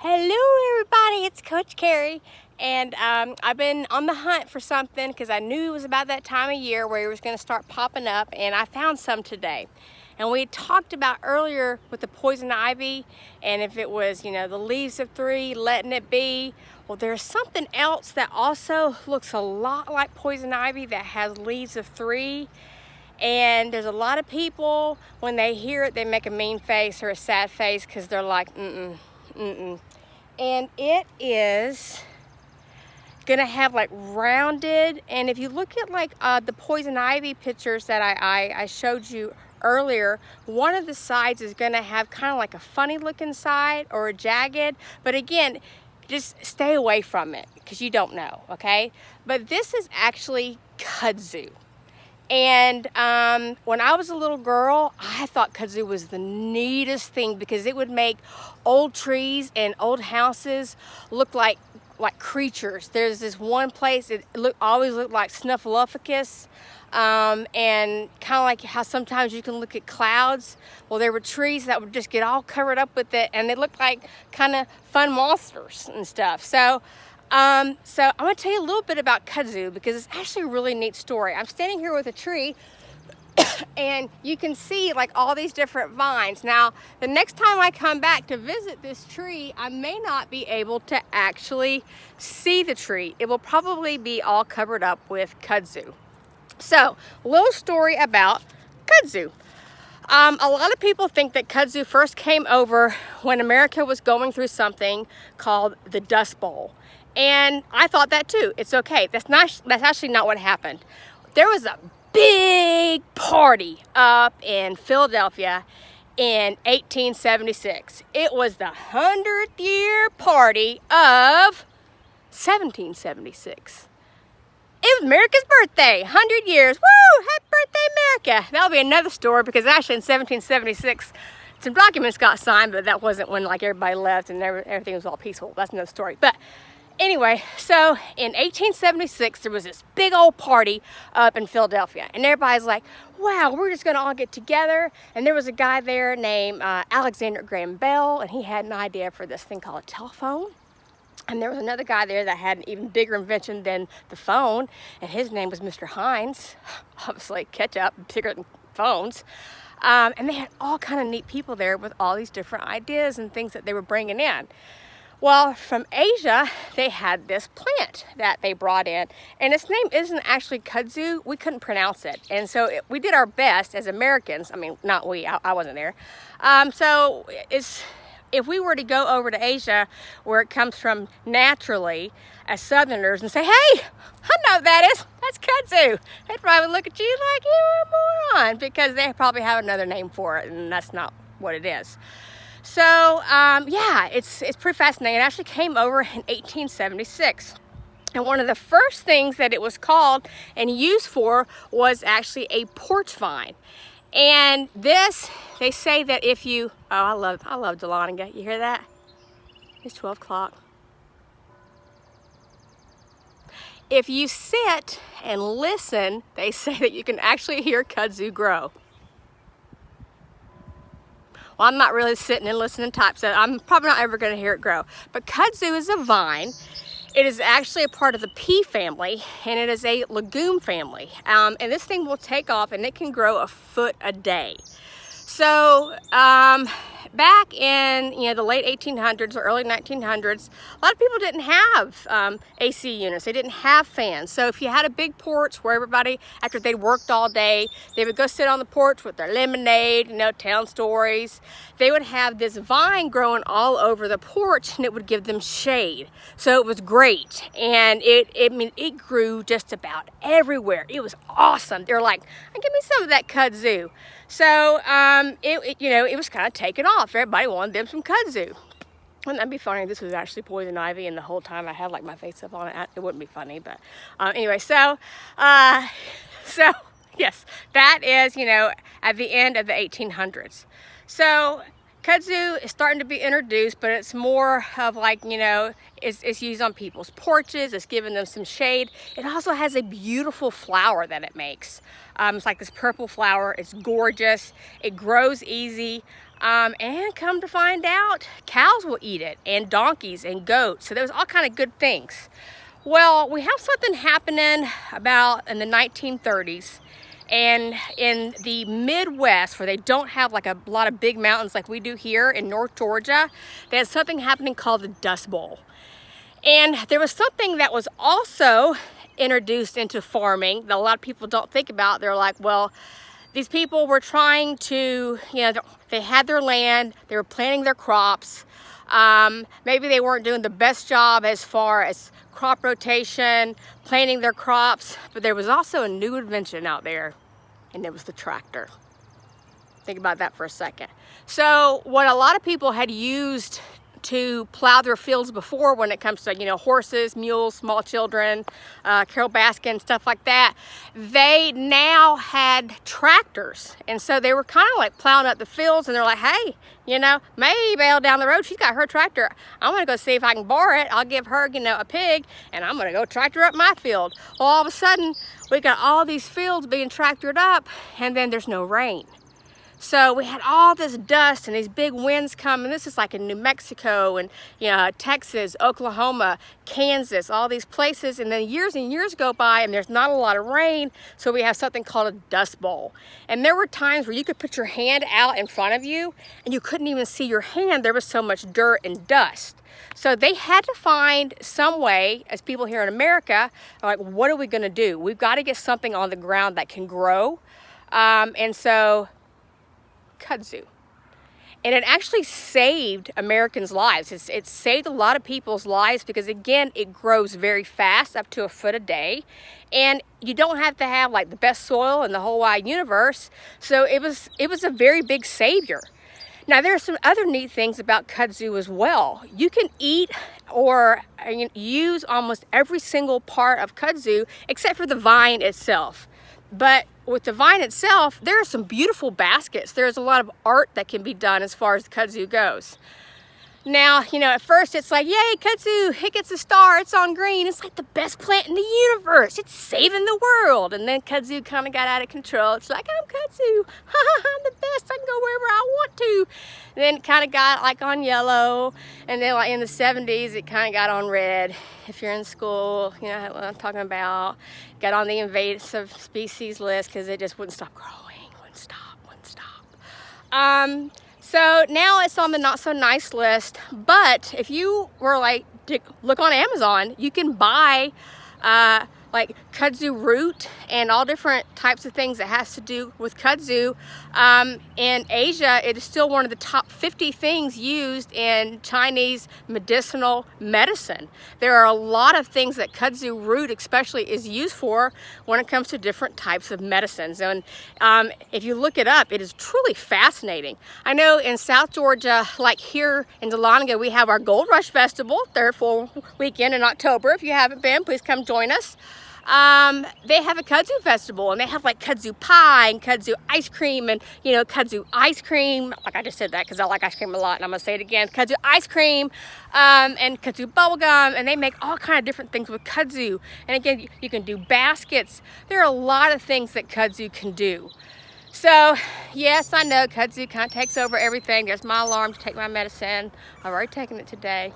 Hello everybody, it's Coach Carrie, and I've been on the hunt for something because I knew it was about that time of year where it was going to start popping up, and I found some today. And we talked about earlier with the poison ivy, and if it was, the leaves of three, letting it be. Well, there's something else that also looks a lot like poison ivy that has leaves of three. And there's a lot of people, when they hear it, they make a mean face or a sad face because they're like, mm-mm. And it is gonna have like rounded, and if you look at like the poison ivy pictures that I showed you earlier, one of the sides is gonna have kind of like a funny looking side or a jagged, but again, just stay away from it because you don't know, okay? But this is actually kudzu. And when I was a little girl, I thought kudzu was the neatest thing because it would make old trees and old houses look like creatures. There's this one place, it always looked like Snuffleupagus, and kind of like how sometimes you can look at clouds. Well, there were trees that would just get all covered up with it, and they looked like kind of fun monsters and stuff. So I'm going to tell you a little bit about kudzu because it's actually a really neat story. I'm standing here with a tree and you can see like all these different vines. Now, the next time I come back to visit this tree, I may not be able to actually see the tree. It will probably be all covered up with kudzu. So, a little story about kudzu. A lot of people think that kudzu first came over when America was going through something called the Dust Bowl. And I thought that too. It's okay. That's actually not what happened. There was a big party up in Philadelphia in 1876. It was the 100th year party of 1776. It was America's birthday, 100 years. Woo! Happy birthday, America. That'll be another story because actually in 1776, some documents got signed, but that wasn't when like everybody left and everything was all peaceful. That's another story. But anyway, so in 1876, there was this big old party up in Philadelphia, and everybody's like, wow, we're just gonna all get together. And there was a guy there named Alexander Graham Bell, and he had an idea for this thing called a telephone. And there was another guy there that had an even bigger invention than the phone, and his name was Mr. Hines. Obviously, ketchup, bigger than phones. And they had all kind of neat people there with all these different ideas and things that they were bringing in. Well, from Asia, they had this plant that they brought in, and its name isn't actually kudzu. We couldn't pronounce it, and so we did our best as Americans. I mean, not we, I wasn't there. If we were to go over to Asia, where it comes from naturally, as Southerners, and say, hey, I know what that is, that's kudzu, they'd probably look at you like you were a moron, because they probably have another name for it, and that's not what it is. So, yeah, it's pretty fascinating. It actually came over in 1876. And one of the first things that it was called and used for was actually a porch vine. And this, they say that if you, I love Dahlonega. You hear that? It's 12 o'clock. If you sit and listen, they say that you can actually hear kudzu grow. Well, I'm not really sitting and listening type, so I'm probably not ever going to hear it grow. But kudzu is a vine. It is actually a part of the pea family, and it is a legume family. And this thing will take off, and it can grow a foot a day. So back in the late 1800s or early 1900s, a lot of people didn't have AC units. They didn't have fans. So if you had a big porch where everybody, after they worked all day, they would go sit on the porch with their lemonade, telling stories. They would have this vine growing all over the porch, and it would give them shade. So it was great, and it grew just about everywhere. It was awesome. They're like, give me some of that kudzu. So it was kind of taken off. Everybody wanted them some kudzu. Wouldn't that be funny if this was actually poison ivy and the whole time I had like my face up on it? It wouldn't be funny, but anyway, so yes, that is, at the end of the 1800s. So kudzu is starting to be introduced, but it's more of like, it's used on people's porches. It's giving them some shade. It also has a beautiful flower that it makes. It's like this purple flower. It's gorgeous. It grows easy. And come to find out, cows will eat it, and donkeys and goats. So there was all kind of good things. Well, we have something happening about in the 1930s, and in the Midwest, where they don't have like a lot of big mountains like we do here in North Georgia, they had something happening called the Dust Bowl. And there was something that was also introduced into farming that a lot of people don't think about. They're like, well, these people were trying to, they had their land, they were planting their crops. Maybe they weren't doing the best job as far as crop rotation, planting their crops, but there was also a new invention out there, and it was the tractor. Think about that for a second. So what a lot of people had used to plow their fields before, when it comes to horses, mules, small children, Carol Baskin, stuff like that, they now had tractors. And so they were kind of like plowing up the fields, and they're like, hey, Maybelle down the road, she's got her tractor. I'm gonna go see if I can borrow it. I'll give her a pig, and I'm gonna go tractor up my field. Well, all of a sudden we got all these fields being tractored up, and then there's no rain. So we had all this dust and these big winds coming. This is like in New Mexico and Texas, Oklahoma, Kansas, all these places. And then years and years go by and there's not a lot of rain. So we have something called a dust bowl. And there were times where you could put your hand out in front of you and you couldn't even see your hand. There was so much dirt and dust. So they had to find some way, as people here in America are like, what are we gonna do? We've got to get something on the ground that can grow. And so kudzu. And it actually saved Americans' lives. It saved a lot of people's lives because, again, it grows very fast, up to 1 foot a day. And you don't have to have like the best soil in the whole wide universe. So it was a very big savior. Now, there are some other neat things about kudzu as well. You can eat or use almost every single part of kudzu except for the vine itself. But with the vine itself, there are some beautiful baskets. There's a lot of art that can be done as far as kudzu goes. Now, at first it's like, yay, kudzu, it gets a star, it's on green. It's like the best plant in the universe. It's saving the world. And then kudzu kind of got out of control. It's like, I'm kudzu, I'm the best, I can go wherever I want to. And then it kind of got like on yellow. And then like in the 70s, it kind of got on red. If you're in school, what I'm talking about. Got on the invasive species list because it just wouldn't stop growing, wouldn't stop. So now it's on the not so nice list, but if you were like to look on Amazon, you can buy like kudzu root and all different types of things that has to do with kudzu. In Asia, it is still one of the top 50 things used in Chinese medicinal medicine. There are a lot of things that kudzu root especially is used for when it comes to different types of medicines. And if you look it up, it is truly fascinating. I know in South Georgia, like here in Dahlonega, we have our Gold Rush Festival, third full weekend in October. If you haven't been, please come join us. They have a kudzu festival, and they have like kudzu pie and kudzu ice cream and kudzu ice cream, like I just said that because I like ice cream a lot, and I'm gonna say it again, kudzu ice cream, and kudzu bubble gum, and they make all kind of different things with kudzu. And again, you can do baskets. There are a lot of things that kudzu can do. So yes, I know kudzu kind of takes over everything. There's my alarm to take my medicine. I've already taken it today.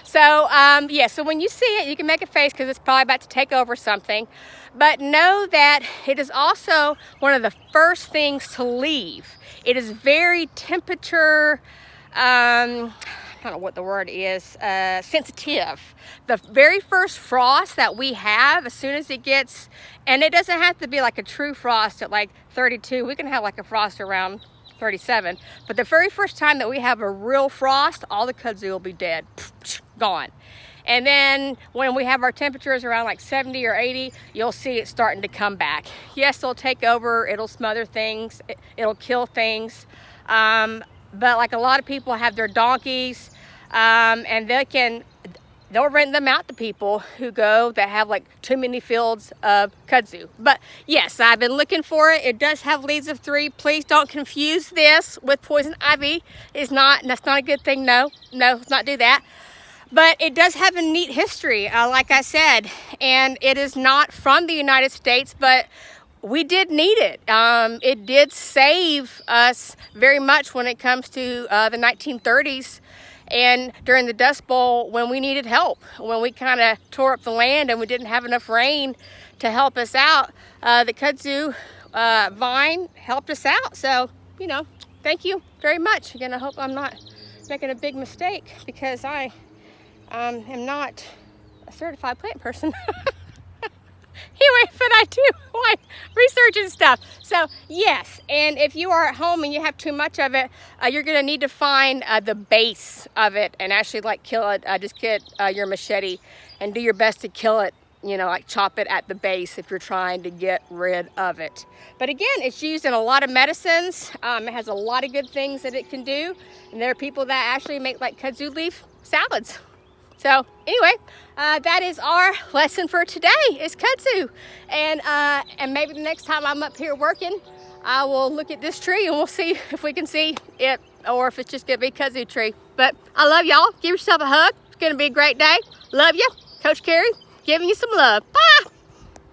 So yeah, so when you see it, you can make a face because it's probably about to take over something. But know that it is also one of the first things to leave. It is very temperature, I don't know what the word is, sensitive. The very first frost that we have, as soon as it gets, and it doesn't have to be like a true frost at like 32. We can have like a frost around 37, but the very first time that we have a real frost, all the kudzu will be dead, gone. And then when we have our temperatures around like 70 or 80, you'll see it starting to come back. Yes, it'll take over, it'll smother things, it'll kill things, but like a lot of people have their donkeys, and they'll rent them out to people who go that have like too many fields of kudzu. But yes, I've been looking for it. It does have leaves of 3. Please don't confuse this with poison ivy. That's not a good thing. No, let's not do that. But it does have a neat history, like I said, and it is not from the United States, but we did need it. It did save us very much when it comes to the 1930s and during the Dust Bowl when we needed help, when we kind of tore up the land and we didn't have enough rain to help us out. The kudzu vine helped us out. So, you know, thank you very much. Again, I hope I'm not making a big mistake because I am not a certified plant person. Anyway, but I do like research and stuff. So yes, and if you are at home and you have too much of it, you're gonna need to find the base of it and actually like kill it. Just get your machete and do your best to kill it, you know, like chop it at the base if you're trying to get rid of it. But again, it's used in a lot of medicines. It has a lot of good things that it can do. And there are people that actually make like kudzu leaf salads. So anyway, that is our lesson for today, is kudzu. And maybe the next time I'm up here working, I will look at this tree and we'll see if we can see it or if it's just gonna be a kudzu tree. But I love y'all. Give yourself a hug. It's gonna be a great day. Love you. Coach Carrie, giving you some love. Bye.